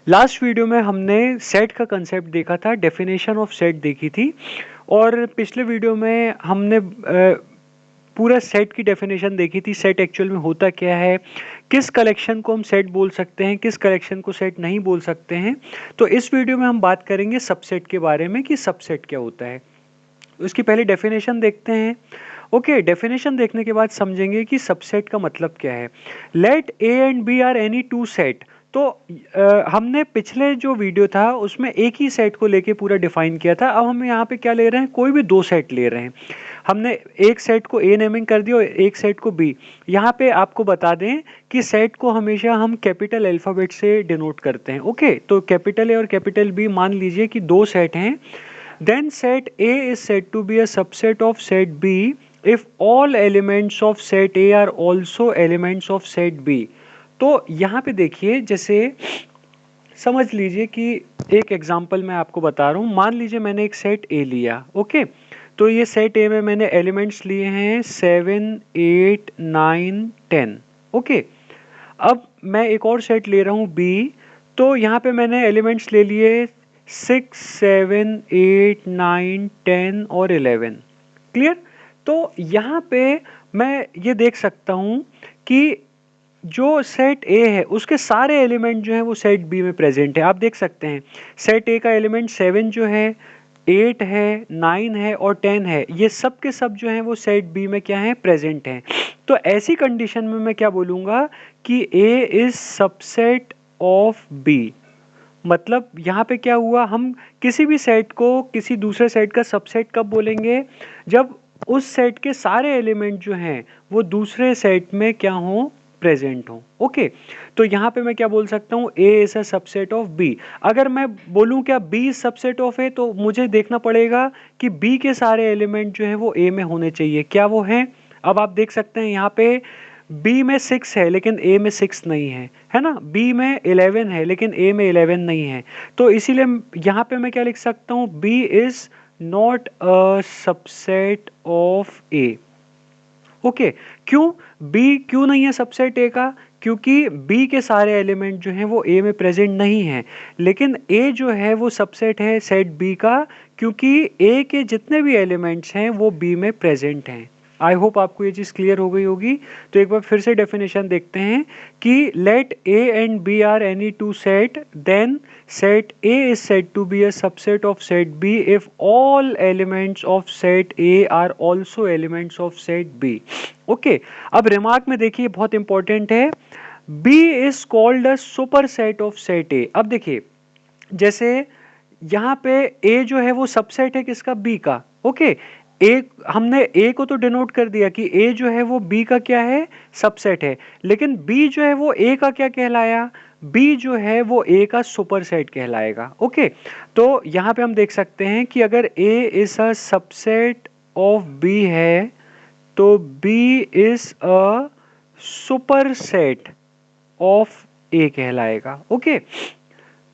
Last video में हमने set का कंसेप्ट देखा था, डेफिनेशन ऑफ सेट देखी थी। और पिछले वीडियो में हमने पूरा सेट की डेफिनेशन देखी थी। सेट एक्चुअल में होता क्या है, किस कलेक्शन को हम सेट बोल सकते हैं, किस कलेक्शन को सेट नहीं बोल सकते हैं। तो इस वीडियो में हम बात करेंगे सबसेट के बारे में कि सबसेट क्या होता है। उसकी पहले डेफिनेशन देखते हैं। ओके, डेफिनेशन देखने के बाद समझेंगे कि सबसेट का मतलब क्या है। Let A and B are any two set. तो हमने पिछले जो वीडियो था उसमें एक ही सेट को लेके पूरा डिफाइन किया था। अब हम यहाँ पे क्या ले रहे हैं, कोई भी दो सेट ले रहे हैं। हमने एक सेट को ए नेमिंग कर दिया और एक सेट को बी। यहाँ पे आपको बता दें कि सेट को हमेशा हम कैपिटल अल्फाबेट से डिनोट करते हैं। ओके, तो कैपिटल ए और कैपिटल बी मान लीजिए कि दो सेट हैं। Then set A is said to be a subset of set B if all elements of set A are also elements of set B। तो यहाँ पे देखिए, जैसे समझ लीजिए कि एक एग्जांपल मैं आपको बता रहा हूँ। मान लीजिए मैंने एक सेट A लिया। ओके, तो ये सेट A में मैंने एलिमेंट्स लिए हैं 7, 8, 9, 10। ओके, अब मैं एक और सेट ले रहा हूँ B। तो यहाँ पे मैंने एलिमेंट्स ले लिए 6, 7, 8, 9, 10 और 11। क्लियर। तो यहाँ पे मैं ये देख सकता हूँ कि जो सेट ए है उसके सारे एलिमेंट जो हैं वो सेट बी में प्रेजेंट है। आप देख सकते हैं सेट ए का एलिमेंट 7 जो है, 8 है, 9 है और 10 है, ये सब के सब जो हैं वो सेट बी में क्या है, प्रेजेंट हैं। तो ऐसी कंडीशन में मैं क्या बोलूँगा कि ए इज सबसेट ऑफ बी। मतलब यहाँ पे क्या हुआ, हम किसी भी सेट को किसी दूसरे सेट का सबसेट कब बोलेंगे, जब उस सेट के सारे एलिमेंट जो हैं वो दूसरे सेट में क्या हो, प्रेजेंट हो। ओके, तो यहाँ पे मैं क्या बोल सकता हूँ, A is a subset of B. अगर मैं बोलूँ क्या बी सबसेट ऑफ ए, तो मुझे देखना पड़ेगा कि बी के सारे एलिमेंट जो है वो ए में होने चाहिए। क्या वो हैं? अब आप देख सकते हैं यहाँ पे बी में 6 है लेकिन ए में 6 नहीं है ना। बी में 11 है लेकिन ए में 11 नहीं है। तो इसीलिए यहाँ पे मैं क्या लिख सकता हूँ, B is not a subset of A. Okay, क्यों बी क्यों नहीं है सबसेट ए का? क्योंकि बी के सारे एलिमेंट जो हैं वो ए में प्रेजेंट नहीं है, लेकिन ए जो है वो सबसेट है सेट बी का, क्योंकि ए के जितने भी एलिमेंट्स हैं वो बी में प्रेजेंट हैं। आई होप आपको ये चीज़ क्लियर हो गई होगी। तो एक बार फिर से डेफिनेशन देखते हैं कि let A and B are any two set, then set A is said to be a subset of set B if all elements of set A are also elements of set B। Okay, अब remark में देखिए बहुत important है, B is called a superset of set A। अब देखिए जैसे यहाँ पे A जो है वो सबसेट है किसका, B का। ओके, ए हमने ए को तो डिनोट कर दिया कि ए जो है वो बी का क्या है, सबसेट है, लेकिन बी जो है वो ए का क्या कहलाया, बी जो है वो ए का सुपरसेट कहलाएगा। ओके, तो यहाँ पे हम देख सकते हैं कि अगर A is a subset of B है तो B is a superset of A कहलाएगा। ओके,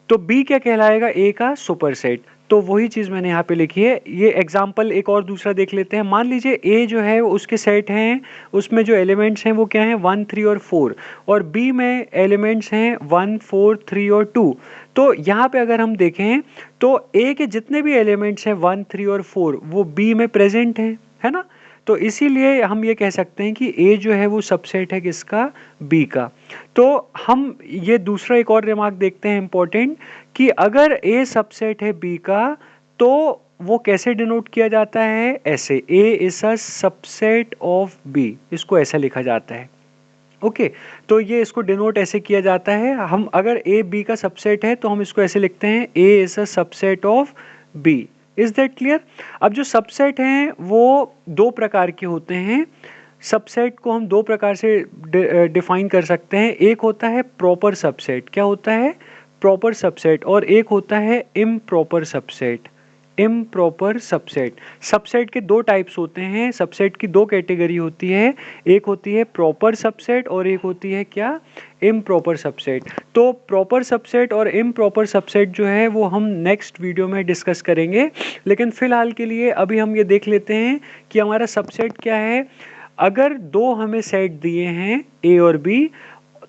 तो B क्या कहलाएगा, A का सुपरसेट। तो वही चीज मैंने यहाँ पे लिखी है। ये एग्जाम्पल एक और दूसरा देख लेते हैं। मान लीजिए A जो है उसके सेट हैं, उसमें जो एलिमेंट्स हैं वो क्या हैं, 1, 3 और 4, और B में एलिमेंट्स हैं 1, 4, 3 और 2। तो यहाँ पे अगर हम देखें तो A के जितने भी एलिमेंट्स हैं 1, 3 और 4 वो B में प्रेजेंट हैं, है ना। तो इसीलिए हम ये कह सकते हैं कि A जो है वो सबसेट है किसका, B का। तो हम ये दूसरा एक और रिमार्क देखते हैं इंपॉर्टेंट, कि अगर A सबसेट है B का तो वो कैसे डिनोट किया जाता है, ऐसे A is a subset of B, इसको ऐसा लिखा जाता है। ओके, तो ये इसको डिनोट ऐसे किया जाता है। हम अगर A B का सबसेट है तो हम इसको ऐसे लिखते हैं, A is a subset of B। Is that clear? अब जो सबसेट हैं वो दो प्रकार के होते हैं। सबसेट को हम दो प्रकार से डिफाइन कर सकते हैं। एक होता है प्रॉपर सबसेट। क्या होता है, प्रॉपर सबसेट। और एक होता है improper subset. Improper subset. Subset के दो टाइप्स होते हैं, सबसेट की दो कैटेगरी होती है, एक होती है प्रॉपर सबसेट और एक होती है क्या, इम्प्रॉपर सबसेट। तो प्रॉपर सबसेट और इम्प्रॉपर सबसेट जो है वो हम नेक्स्ट वीडियो में डिस्कस करेंगे, लेकिन फिलहाल के लिए अभी हम ये देख लेते हैं कि हमारा सबसेट क्या है। अगर दो हमें सेट दिए हैं A और B,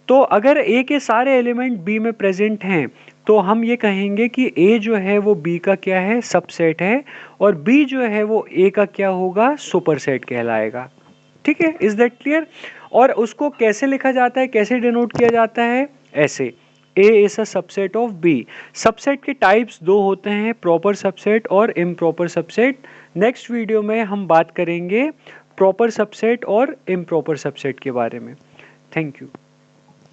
तो अगर A के सारे एलिमेंट B में प्रेजेंट हैं तो हम ये कहेंगे कि A जो है वो B का क्या है, सबसेट है, और B जो है वो A का क्या होगा, सुपरसेट कहलाएगा। ठीक है, इज दैट क्लियर? और उसको कैसे लिखा जाता है, कैसे डिनोट किया जाता है, ऐसे A is a subset of B। Subset के टाइप्स दो होते हैं, प्रॉपर सबसेट और इम्प्रॉपर सबसेट। नेक्स्ट वीडियो में हम बात करेंगे प्रॉपर सबसेट और इम्प्रॉपर सबसेट के बारे में। Thank you.